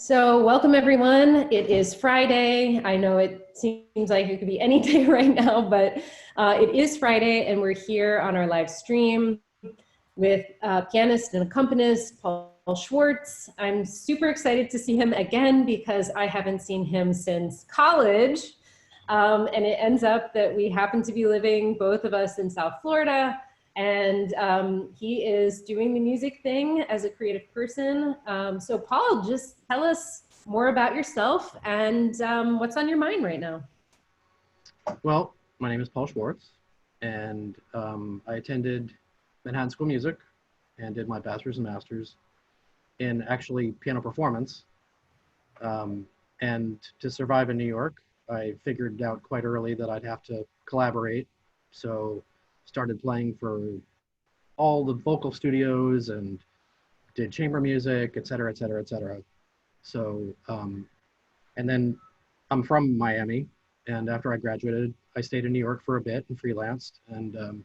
So welcome everyone. It is Friday. I know it seems like it could be any day right now, but it is Friday and we're here on our live stream with pianist and accompanist Paul Schwartz. I'm super excited to see him again because I haven't seen him since college. And it ends up that we happen to be living, both of us, in South Florida. And he is doing the music thing as a creative person. So Paul, just tell us more about yourself and what's on your mind right now. Well, my name is Paul Schwartz, and I attended Manhattan School of Music and did my bachelor's and master's in actually piano performance. And to survive in New York, I figured out quite early that I'd have to collaborate. So started playing for all the vocal studios and did chamber music, et cetera, et cetera, et cetera. So, and then I'm from Miami, and after I graduated, I stayed in New York for a bit and freelanced and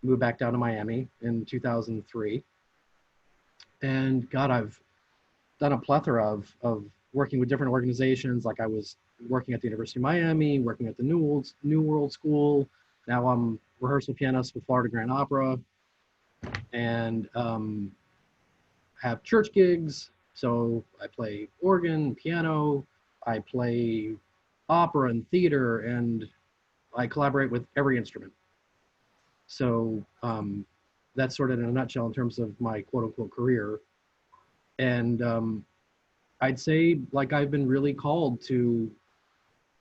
moved back down to Miami in 2003. And God, I've done a plethora of working with different organizations. Like I was working at the University of Miami, working at the New World School. Now I'm rehearsal pianist with Florida Grand Opera, and have church gigs. So I play organ, piano, I play opera and theater, and I collaborate with every instrument. So that's sort of in a nutshell in terms of my quote unquote career. And I'd say like I've been really called to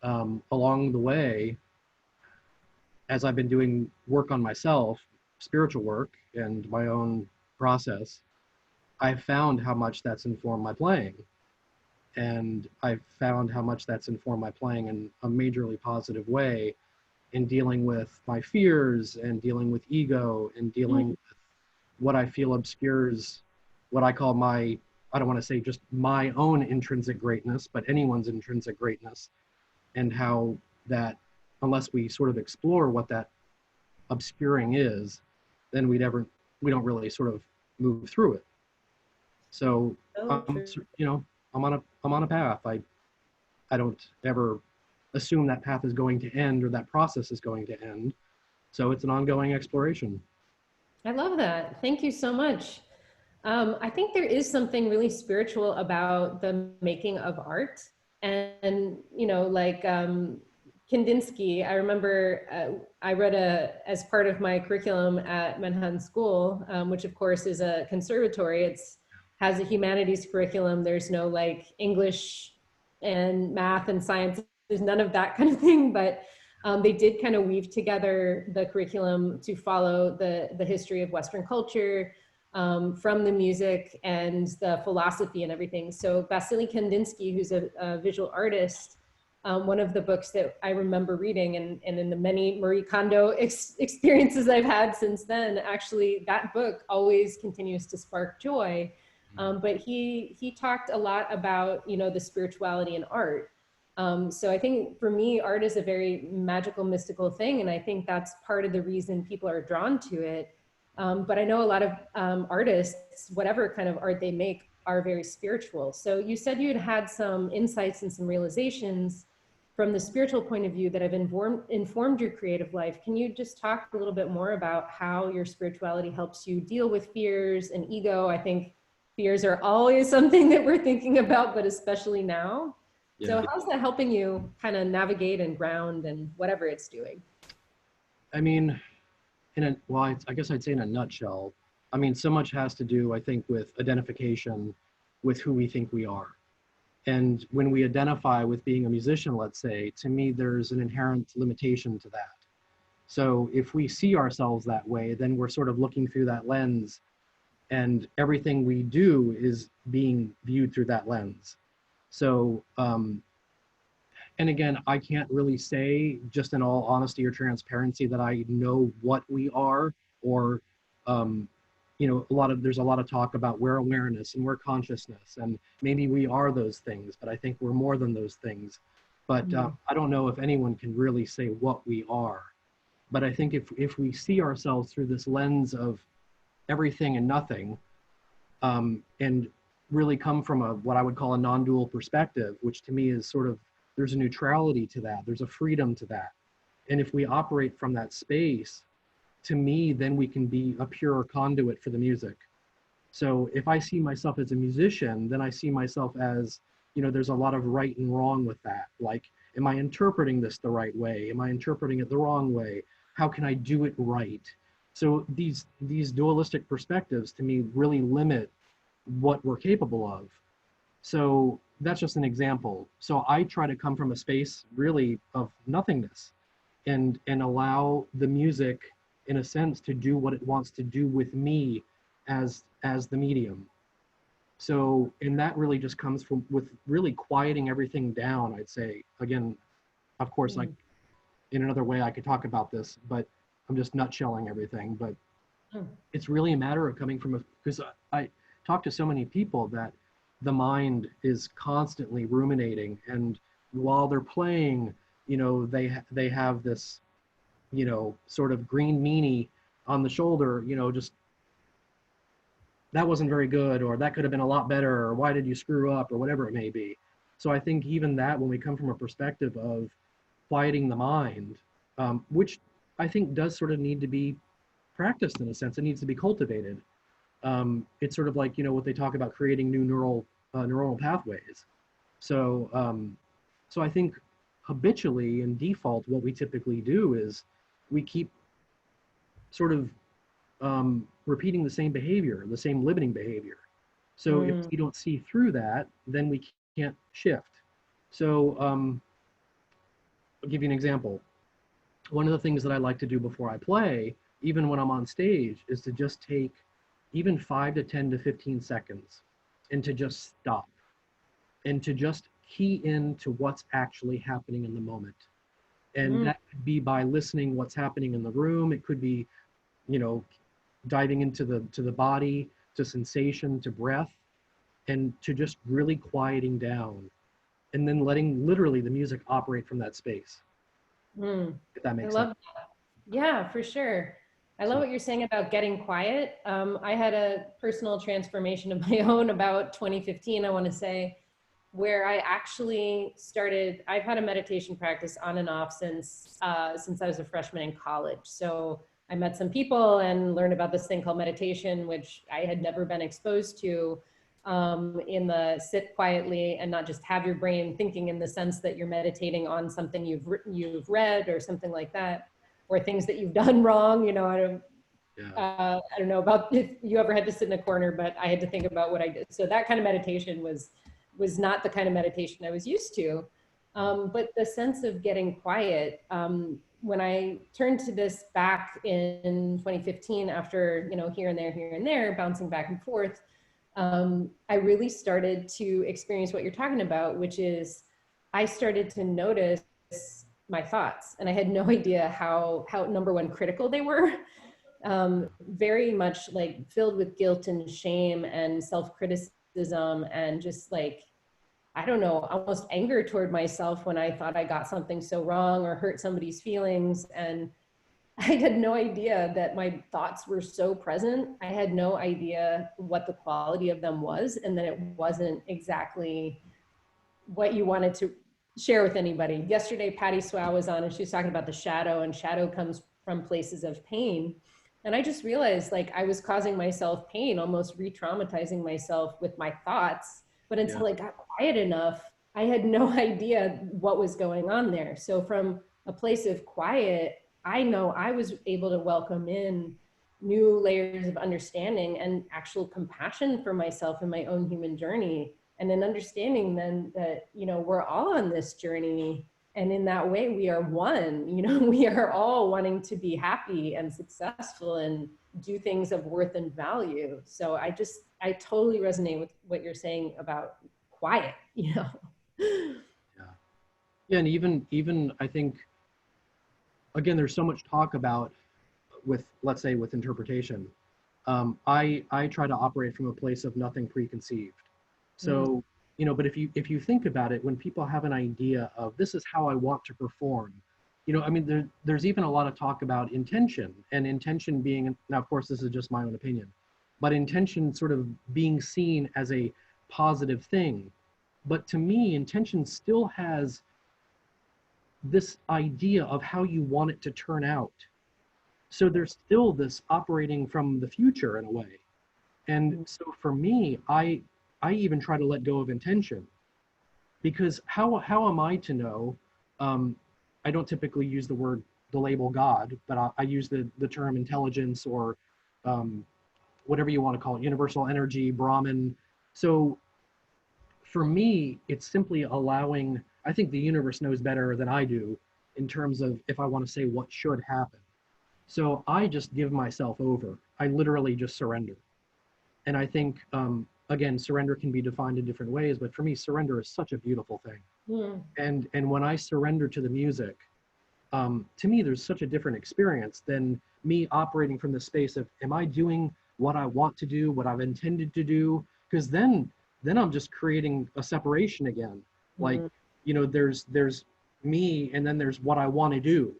along the way as I've been doing work on myself, spiritual work and my own process. I've found how much that's informed my playing. And I've found how much that's informed my playing in a majorly positive way in dealing with my fears and dealing with ego and dealing with what I feel obscures what I call my, I don't want to say just my own intrinsic greatness, but anyone's intrinsic greatness, and how that, unless we sort of explore what that obscuring is, then we don't really sort of move through it. So, you know, I'm on a path. I don't ever assume that path is going to end or that process is going to end. So it's an ongoing exploration. I love that. Thank you so much. I think there is something really spiritual about the making of art. And you know, like Kandinsky, I remember I read as part of my curriculum at Manhattan School, which of course is a conservatory. Has a humanities curriculum. There's no like English and math and science. There's none of that kind of thing, but they did kind of weave together the curriculum to follow the history of Western culture, from the music and the philosophy and everything. So Vasily Kandinsky, who's a visual artist, one of the books that I remember reading, and in the many Marie Kondo experiences I've had since then, actually that book always continues to spark joy. But he talked a lot about, you know, the spirituality in art. So I think for me, art is a very magical, mystical thing. And I think that's part of the reason people are drawn to it. But I know a lot of artists, whatever kind of art they make, are very spiritual. So you said you had some insights and some realizations from the spiritual point of view that have informed your creative life. Can you just talk a little bit more about how your spirituality helps you deal with fears and ego? I think fears are always something that we're thinking about, but especially now. Yeah. So how's that helping you kind of navigate and ground and whatever it's doing? I mean, I guess I'd say in a nutshell, I mean, so much has to do, I think, with identification with who we think we are. And when we identify with being a musician, let's say, to me, there's an inherent limitation to that. So if we see ourselves that way, then we're sort of looking through that lens, and everything we do is being viewed through that lens. So, and again, I can't really say, just in all honesty or transparency, that I know what we are, or, you know, there's a lot of talk about we're awareness and we're consciousness, and maybe we are those things, but I think we're more than those things. But I don't know if anyone can really say what we are. But I think if we see ourselves through this lens of everything and nothing, and really come from a what I would call a non-dual perspective, which to me is sort of, there's a neutrality to that, there's a freedom to that. And if we operate from that space, to me, then we can be a pure conduit for the music. So if I see myself as a musician, then I see myself as, you know, there's a lot of right and wrong with that. Like, am I interpreting this the right way? Am I interpreting it the wrong way? How can I do it right? So these dualistic perspectives to me really limit what we're capable of. So that's just an example. So I try to come from a space really of nothingness and allow the music in a sense to do what it wants to do with me as the medium. So, and that really just comes from with really quieting everything down, I'd say. Again, of course, like in another way I could talk about this, but I'm just nutshelling everything. But it's really a matter of coming from a, because I talk to so many people that the mind is constantly ruminating, and while they're playing, you know, they have this, you know, sort of green meanie on the shoulder, you know, just that wasn't very good, or that could have been a lot better, or why did you screw up, or whatever it may be. So I think even that, when we come from a perspective of quieting the mind, which I think does sort of need to be practiced in a sense, it needs to be cultivated. It's sort of like, you know, what they talk about creating new neuronal pathways. So, so I think habitually and default, what we typically do is we keep sort of repeating the same behavior, the same limiting behavior. So if we don't see through that, then we can't shift. So I'll give you an example. One of the things that I like to do before I play, even when I'm on stage, is to just take even 5 to 10 to 15 seconds and to just stop and to just key into what's actually happening in the moment. And that could be by listening what's happening in the room. It could be, you know, diving into the body, to sensation, to breath, and to just really quieting down, and then letting literally the music operate from that space. If that makes sense. I love that. Yeah, for sure. I love what you're saying about getting quiet. I had a personal transformation of my own about 2015, I want to say, where I actually started. I've had a meditation practice on and off since I was a freshman in college. So I met some people and learned about this thing called meditation, which I had never been exposed to, in the sit quietly and not just have your brain thinking in the sense that you're meditating on something you've read or something like that, or things that you've done wrong. You know, I don't know about if you ever had to sit in a corner, but I had to think about what I did. So that kind of meditation was not the kind of meditation I was used to. But the sense of getting quiet, when I turned to this back in 2015, after, you know, here and there, bouncing back and forth, I really started to experience what you're talking about, which is I started to notice my thoughts, and I had no idea how number one, critical they were. Very much like filled with guilt and shame and self-criticism, and just like, I don't know, almost anger toward myself when I thought I got something so wrong or hurt somebody's feelings. And I had no idea that my thoughts were so present. I had no idea what the quality of them was, and that it wasn't exactly what you wanted to share with anybody. Yesterday, Patty Swow was on, and she was talking about the shadow, and shadow comes from places of pain. And I just realized, like, I was causing myself pain, almost re-traumatizing myself with my thoughts. But until I got quiet enough, I had no idea what was going on there. So from a place of quiet, I know I was able to welcome in new layers of understanding and actual compassion for myself and my own human journey. And an understanding then that, you know, we're all on this journey. And in that way, we are one. You know, we are all wanting to be happy and successful and do things of worth and value. So I totally resonate with what you're saying about quiet, you know. Yeah, and even I think, again, there's so much talk about with, let's say, with interpretation. I try to operate from a place of nothing preconceived. So, you know, but if you think about it, when people have an idea of this is how I want to perform, you know, I mean, there's even a lot of talk about intention, and intention being, now of course this is just my own opinion, but intention sort of being seen as a positive thing. But to me, intention still has this idea of how you want it to turn out. So there's still this operating from the future in a way. And so for me, I even try to let go of intention, because how am I to know? I don't typically use the label God, but I use the term intelligence, or whatever you want to call it, universal energy, Brahman. So for me, it's simply allowing, I think the universe knows better than I do in terms of if I want to say what should happen. So I just give myself over. I literally just surrender. And I think, again, surrender can be defined in different ways, but for me, surrender is such a beautiful thing. Mm. And when I surrender to the music, to me, there's such a different experience than me operating from the space of, am I doing what I want to do, what I've intended to do? Because then I'm just creating a separation again. Like, there's me, and then there's what I want to do,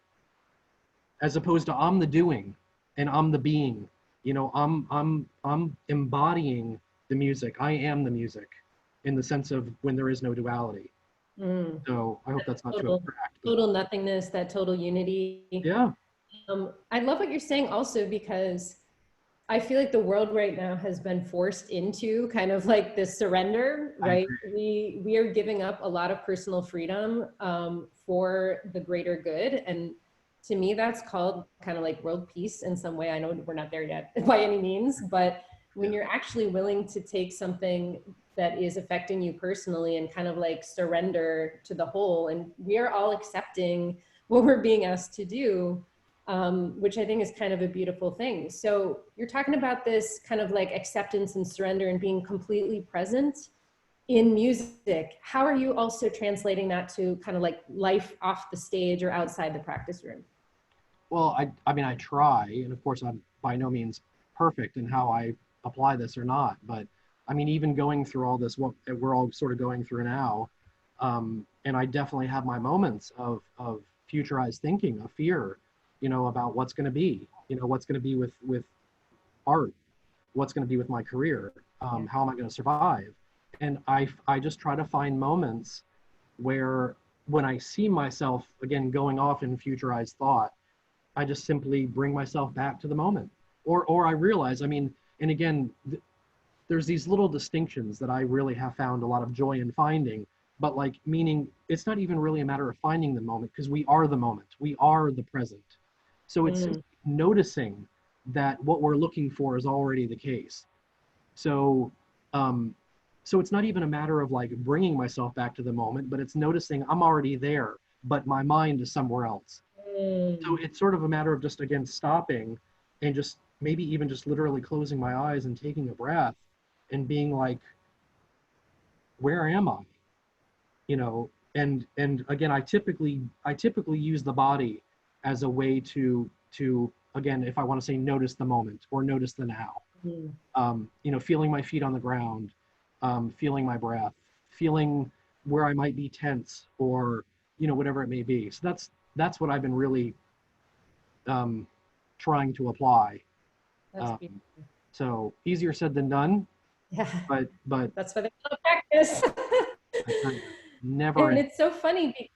as opposed to I'm the doing and I'm the being. I'm embodying the music. I am the music, in the sense of when there is no duality. Mm. So I hope that's not too abstract. Total nothingness, that total unity. Yeah. I love what you're saying also, because I feel like the world right now has been forced into kind of like this surrender, right? We are giving up a lot of personal freedom for the greater good. And to me, that's called kind of like world peace in some way. I know we're not there yet by any means, but when you're actually willing to take something that is affecting you personally and kind of like surrender to the whole, and we are all accepting what we're being asked to do, which I think is kind of a beautiful thing. So you're talking about this kind of like acceptance and surrender and being completely present in music. How are you also translating that to kind of like life off the stage or outside the practice room? Well, I mean, I try, and of course, I'm by no means perfect in how I apply this or not. But I mean, even going through all this, what we're all sort of going through now, and I definitely have my moments of futurized thinking, of fear, about what's going to be, what's going to be with art, what's going to be with my career, how am I going to survive? And I just try to find moments where, when I see myself again going off in futurized thought, I just simply bring myself back to the moment. Or I realize, I mean, and again, there's these little distinctions that I really have found a lot of joy in finding, but like, meaning it's not even really a matter of finding the moment, because we are the moment, we are the present. So it's simply noticing that what we're looking for is already the case. So, so it's not even a matter of like bringing myself back to the moment, but it's noticing I'm already there, but my mind is somewhere else. So it's sort of a matter of just, again, stopping and just maybe even just literally closing my eyes and taking a breath and being like, where am I? And again, I typically use the body as a way to again, if I want to say, notice the moment or notice the now. Feeling my feet on the ground, feeling my breath, feeling where I might be tense, or whatever it may be. So that's what I've been really trying to apply. So easier said than done. Yeah. But that's why they call it practice. Never. And it's so funny,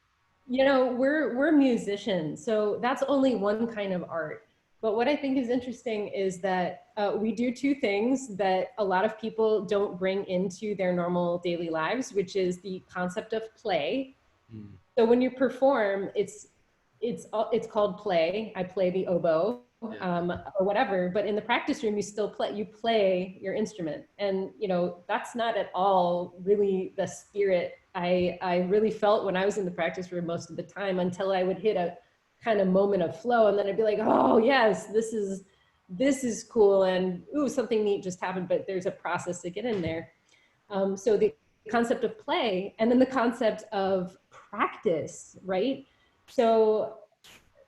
we're musicians, so that's only one kind of art. But what I think is interesting is that we do two things that a lot of people don't bring into their normal daily lives, which is the concept of play. So when you perform, it's called play. I play the oboe, or whatever. But in the practice room, you still play your instrument, and that's not at all really the spirit I really felt when I was in the practice room most of the time, until I would hit a kind of moment of flow, and then I'd be like, oh yes, this is cool, and ooh, something neat just happened. But there's a process to get in there. So the concept of play, and then the concept of practice, right? So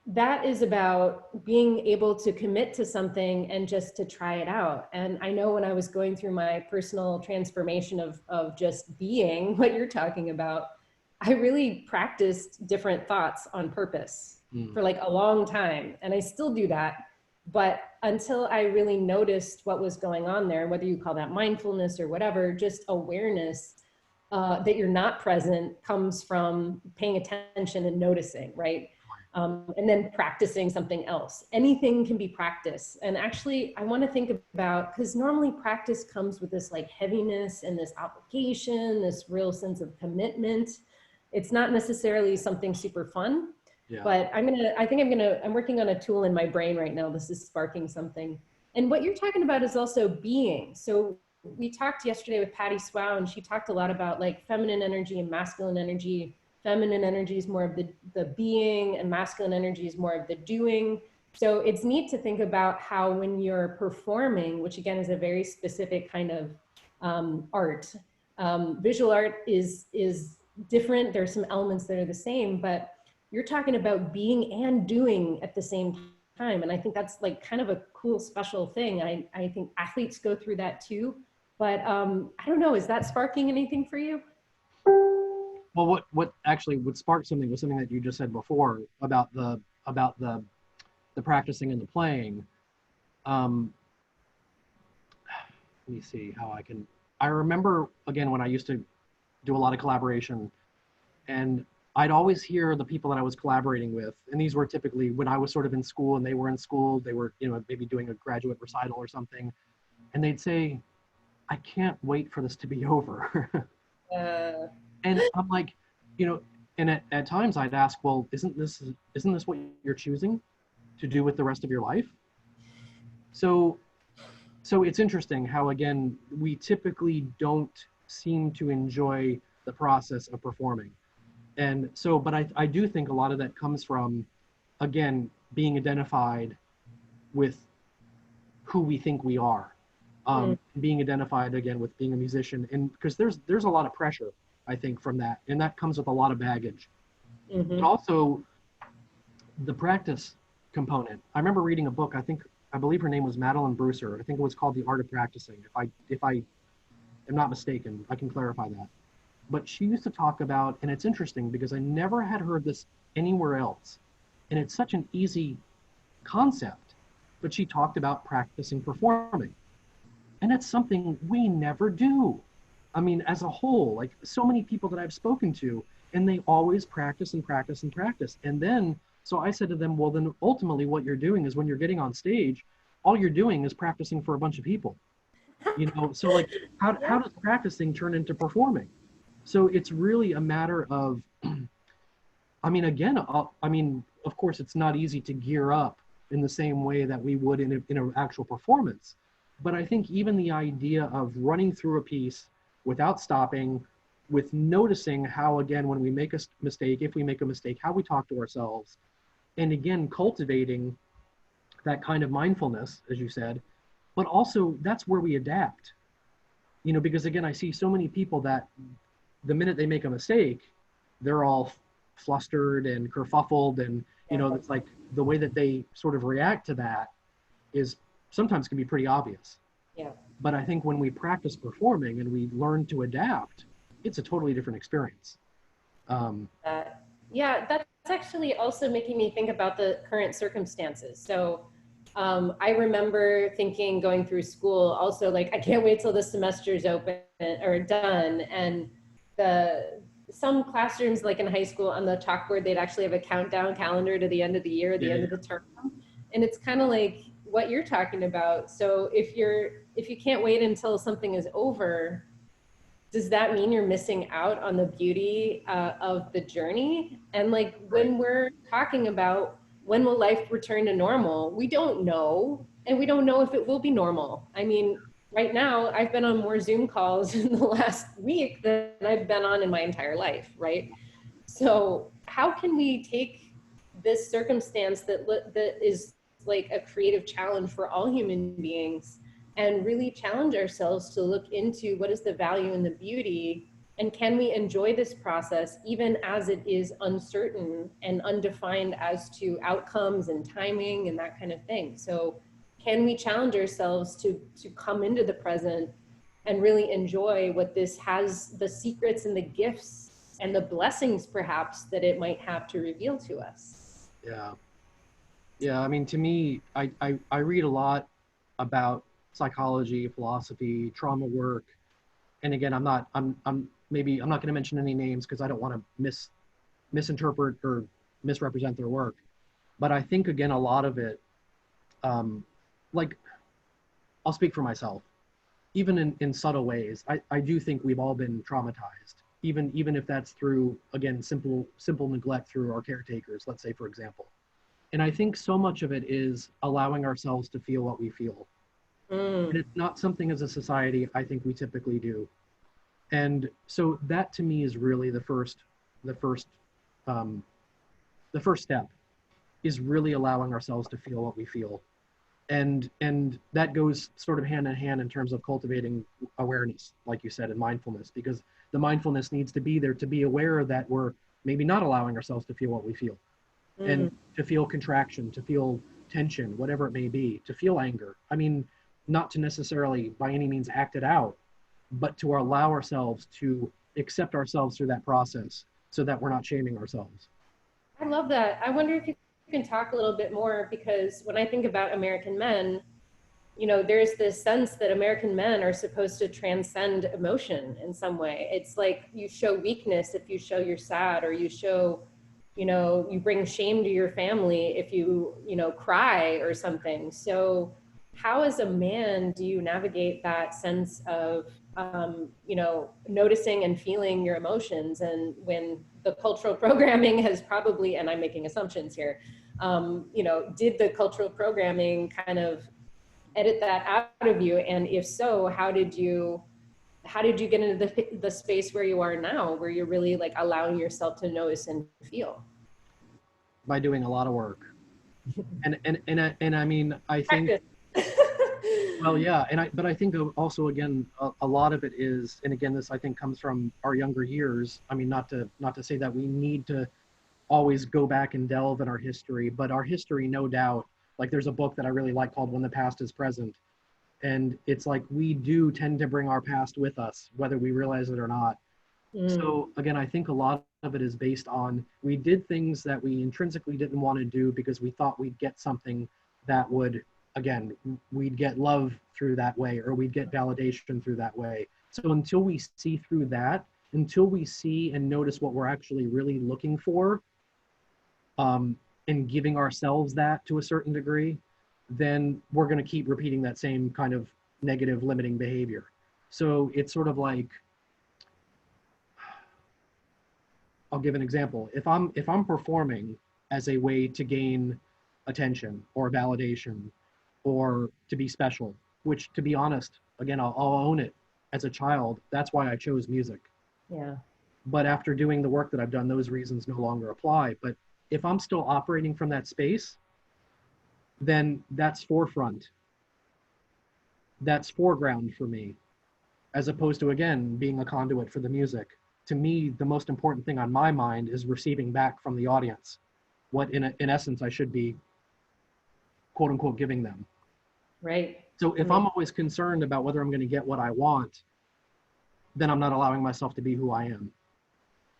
that is about being able to commit to something and just to try it out. And I know when I was going through my personal transformation of just being what you're talking about, I really practiced different thoughts on purpose for like a long time. And I still do that. But until I really noticed what was going on there, whether you call that mindfulness or whatever, just awareness that you're not present comes from paying attention and noticing, right? And then practicing something else. Anything can be practice. And actually, I want to think about, because normally practice comes with this like heaviness and this obligation, this real sense of commitment. It's not necessarily something super fun. Yeah. But I'm working on a tool in my brain right now. This is sparking something. And what you're talking about is also being. So we talked yesterday with Patty Swow, and she talked a lot about like feminine energy and masculine energy. Feminine energy is more of the being, and masculine energy is more of the doing. So it's neat to think about how when you're performing, which again is a very specific kind of art, visual art is different. There's some elements that are the same, but you're talking about being and doing at the same time. And I think that's like kind of a cool, special thing. I think athletes go through that too. But I don't know, is that sparking anything for you? Well, what actually would spark something was something that you just said before about the practicing and the playing. Let me see how I can. I remember again when I used to do a lot of collaboration, and I'd always hear the people that I was collaborating with, and these were typically when I was sort of in school and they were in school, they were, you know, maybe doing a graduate recital or something, and they'd say, "I can't wait for this to be over." And I'm like, you know, and at times I'd ask, well, isn't this what you're choosing to do with the rest of your life? So it's interesting how, again, we typically don't seem to enjoy the process of performing. And so, but I do think a lot of that comes from, again, being identified with who we think we are, being identified again with being a musician. And because there's a lot of pressure, I think, from that, and that comes with a lot of baggage. But also the practice component. I remember reading a book, I believe her name was Madeline Brewster. I think it was called The Art of Practicing. If I am not mistaken, I can clarify that. But she used to talk about, and it's interesting because I never had heard this anywhere else, and it's such an easy concept, but she talked about practicing performing. And it's something we never do. I mean, as a whole, like so many people that I've spoken to, and they always practice and practice and practice. And then, so I said to them, well, then ultimately what you're doing is when you're getting on stage, all you're doing is practicing for a bunch of people. You know, so like, how does practicing turn into performing? So it's really a matter of, I mean, again, I mean, of course, it's not easy to gear up in the same way that we would in an actual performance. But I think even the idea of running through a piece without stopping, with noticing how, again, when we make a mistake, if we make a mistake, how we talk to ourselves, and again, cultivating that kind of mindfulness, as you said, but also that's where we adapt. You know, because again, I see so many people that the minute they make a mistake, they're all flustered and kerfuffled, and you know, it's like the way that they sort of react to that is sometimes can be pretty obvious. Yeah. But I think when we practice performing and we learn to adapt, it's a totally different experience. Yeah, that's actually also making me think about the current circumstances. So I remember thinking going through school also, like, I can't wait till the semester's open or done. And some classrooms, like in high school, on the chalkboard, they'd actually have a countdown calendar to the end of the year, the end of the term. And it's kind of like what you're talking about. So if you can't wait until something is over, does that mean you're missing out on the beauty of the journey? And like when we're talking about when will life return to normal, we don't know. And we don't know if it will be normal. I mean, right now, I've been on more Zoom calls in the last week than I've been on in my entire life, right? So how can we take this circumstance that is like a creative challenge for all human beings and really challenge ourselves to look into what is the value and the beauty, and can we enjoy this process even as it is uncertain and undefined as to outcomes and timing and that kind of thing. So can we challenge ourselves to come into the present and really enjoy what this has, the secrets and the gifts and the blessings perhaps that it might have to reveal to us? Yeah. Yeah, I mean, to me, I read a lot about psychology, philosophy, trauma work, and again, I'm not going to mention any names because I don't want to misinterpret or misrepresent their work. But I think again, a lot of it, um, like I'll speak for myself. Even in subtle ways, I do think we've all been traumatized. Even if that's through again simple neglect through our caretakers, let's say for example. And I think so much of it is allowing ourselves to feel what we feel. And Mm. it's not something as a society I think we typically do. And so that to me is really the first um, the first step is really allowing ourselves to feel what we feel. And that goes sort of hand in hand in terms of cultivating awareness, like you said, and mindfulness, because the mindfulness needs to be there to be aware that we're maybe not allowing ourselves to feel what we feel, and Mm. to feel contraction, to feel tension, whatever it may be, to feel anger. I mean, not to necessarily by any means act it out, but to allow ourselves to accept ourselves through that process so that we're not shaming ourselves. I love that. I wonder if you can talk a little bit more, because when I think about American men, you know, there's this sense that American men are supposed to transcend emotion in some way. It's like you show weakness if you show you're sad, or you show, you know, you bring shame to your family if you know, cry or something. So how as a man do you navigate that sense of, you know, noticing and feeling your emotions, and when the cultural programming has probably, and I'm making assumptions here, you know, did the cultural programming kind of edit that out of you? And if so, how did you get into the space where you are now, where you're really like allowing yourself to notice and feel? By doing a lot of work. And I mean, I think, Practice. well, yeah, but I think also again, a lot of it is, and again, this I think comes from our younger years. I mean, not to say that we need to always go back and delve in our history, but our history, no doubt. Like there's a book that I really like called When the Past is Present, and it's like we do tend to bring our past with us, whether we realize it or not. Mm. So again, I think a lot of it is based on we did things that we intrinsically didn't want to do because we thought we'd get something that would, again, we'd get love through that way, or we'd get validation through that way. So until we see through that, until we see and notice what we're actually really looking for, um, and giving ourselves that to a certain degree, then we're going to keep repeating that same kind of negative limiting behavior. So it's sort of like, I'll give an example. If I'm performing as a way to gain attention or validation or to be special, which to be honest, again, I'll own it. As a child, that's why I chose music. Yeah. But after doing the work that I've done, those reasons no longer apply. But if I'm still operating from that space, then that's forefront. That's foreground for me, as opposed to, again, being a conduit for the music. To me, the most important thing on my mind is receiving back from the audience what, in essence, I should be, quote unquote, giving them. Right. So if Amazing. I'm always concerned about whether I'm going to get what I want, then I'm not allowing myself to be who I am.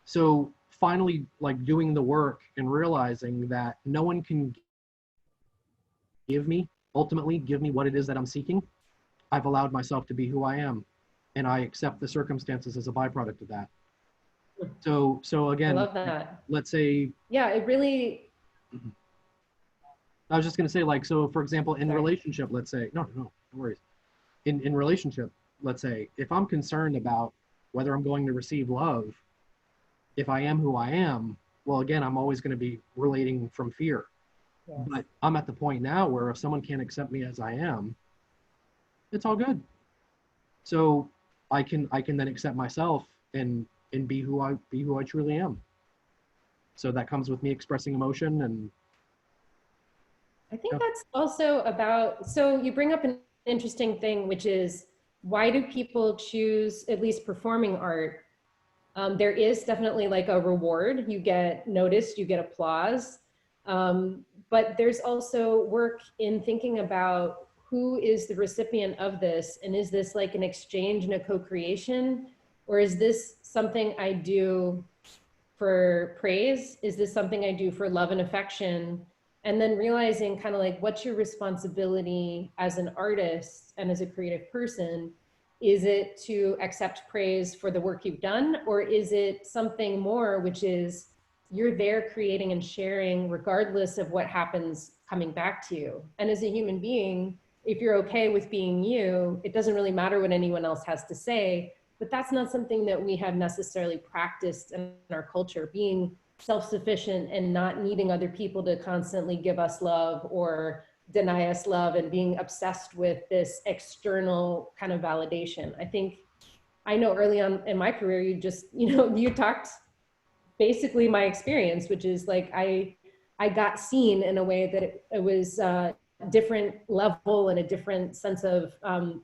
So finally, like doing the work and realizing that no one can ultimately give me what it is that I'm seeking, I've allowed myself to be who I am. And I accept the circumstances as a byproduct of that. So I again, love that. let's say, Yeah, it really, I was just going to say, like, so for example, in sorry. relationship, let's say, no worries. In relationship, let's say, if I'm concerned about whether I'm going to receive love, if I am who I am, well, again, I'm always going to be relating from fear. Yes. But I'm at the point now where if someone can't accept me as I am, it's all good. So I can then accept myself and be who I truly am. So that comes with me expressing emotion and I think yeah. that's also about, so you bring up an interesting thing, which is why do people choose at least performing art? There is definitely like a reward. You get noticed, you get applause. But there's also work in thinking about who is the recipient of this. And is this like an exchange and a co-creation? Or is this something I do for praise? Is this something I do for love and affection? And then realizing kind of like, what's your responsibility as an artist and as a creative person? Is it to accept praise for the work you've done? Or is it something more, which is you're there creating and sharing regardless of what happens coming back to you? And as a human being, if you're okay with being you, it doesn't really matter what anyone else has to say. But that's not something that we have necessarily practiced in our culture, being self-sufficient and not needing other people to constantly give us love or deny us love, and being obsessed with this external kind of validation. I think, I know early on in my career, you just, you talked basically my experience, which is like, I got seen in a way that it was a different level and a different sense of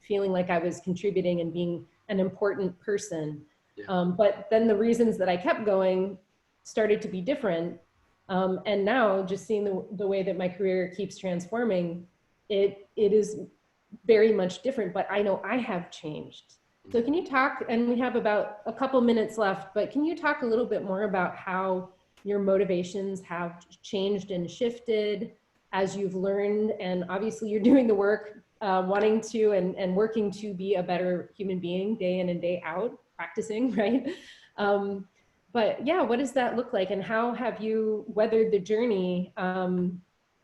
feeling like I was contributing and being an important person. Yeah. But then the reasons that I kept going started to be different. And now just seeing the way that my career keeps transforming, it is very much different, but I know I have changed. So can you talk, and we have about a couple minutes left, but can you talk a little bit more about how your motivations have changed and shifted as you've learned? And obviously you're doing the work, wanting to and working to be a better human being day in and day out, practicing, right? But yeah, what does that look like, and how have you weathered the journey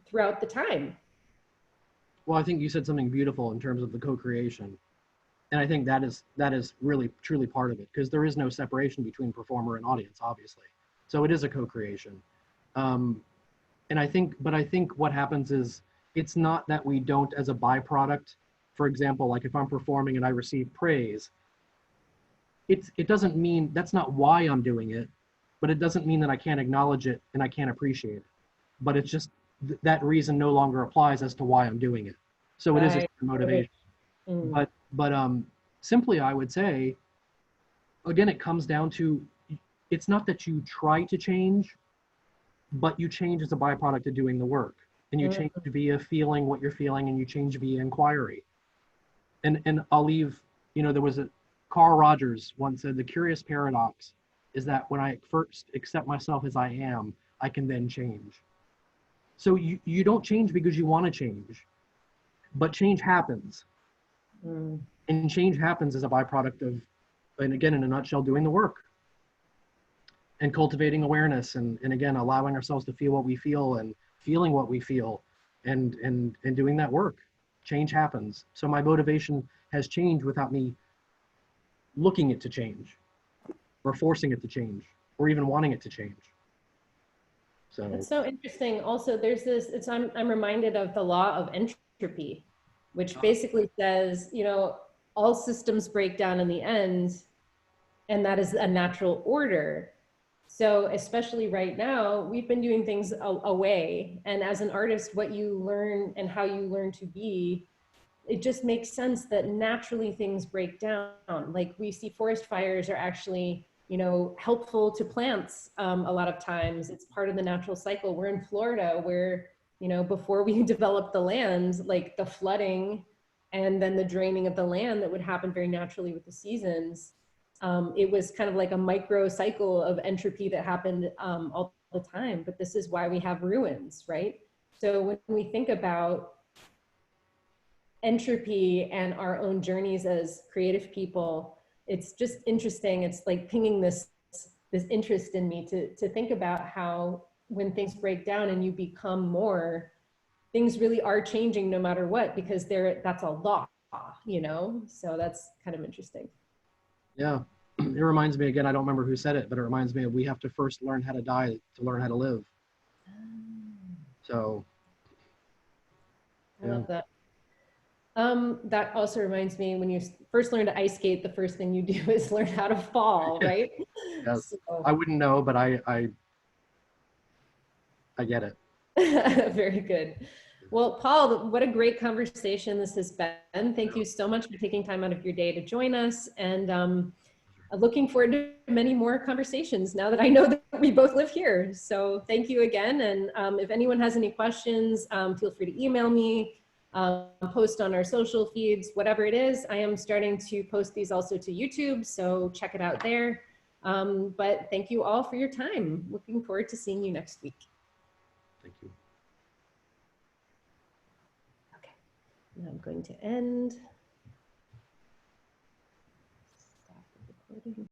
throughout the time? Well, I think you said something beautiful in terms of the co-creation. And I think that is really truly part of it, because there is no separation between performer and audience, obviously. So it is a co-creation. And I think what happens is, it's not that we don't, as a byproduct, for example, like if I'm performing and I receive praise, it doesn't mean, that's not why I'm doing it, but it doesn't mean that I can't acknowledge it and I can't appreciate it. But it's just that reason no longer applies as to why I'm doing it. So it is a motivation. Mm. But simply, I would say, again, it comes down to, it's not that you try to change, but you change as a byproduct of doing the work. And you change via feeling what you're feeling, and you change via inquiry. And I'll leave, there was Carl Rogers once said, the curious paradox is that when I first accept myself as I am, I can then change. So you don't change because you want to change, but change happens. And change happens as a byproduct of, and again, in a nutshell, doing the work and cultivating awareness, and again, allowing ourselves to feel what we feel and feeling what we feel, and doing that work. Change happens. So my motivation has changed without me looking it to change, or forcing it to change, or even wanting it to change. So That's so interesting. Also, there's this, I'm reminded of the law of entropy, which basically says, all systems break down in the end, and that is a natural order. So especially right now, we've been doing things away. And as an artist, what you learn and how you learn to be, it just makes sense that naturally things break down. Like we see forest fires are actually, helpful to plants. A lot of times it's part of the natural cycle. We're in Florida where, before we developed the land, like the flooding and then the draining of the land that would happen very naturally with the seasons, it was kind of like a micro cycle of entropy that happened all the time. But this is why we have ruins, right? So when we think about entropy and our own journeys as creative people, it's just interesting. It's like pinging this interest in me to think about how when things break down and you become more, things really are changing no matter what, because that's a law, so that's kind of interesting. yeah, it reminds me, again, I don't remember who said it, but it reminds me of, we have to first learn how to die to learn how to live. So I love that. That also reminds me, when you first learn to ice skate, the first thing you do is learn how to fall, right? yes, So. I wouldn't know, but I get it. Very good. Well, Paul, what a great conversation this has been. Thank you so much for taking time out of your day to join us, and looking forward to many more conversations now that I know that we both live here. So thank you again. And if anyone has any questions, feel free to email me, post on our social feeds, whatever it is. I am starting to post these also to YouTube, so check it out there. But thank you all for your time. Looking forward to seeing you next week. Thank you. Now I'm going to end. Stop the recording.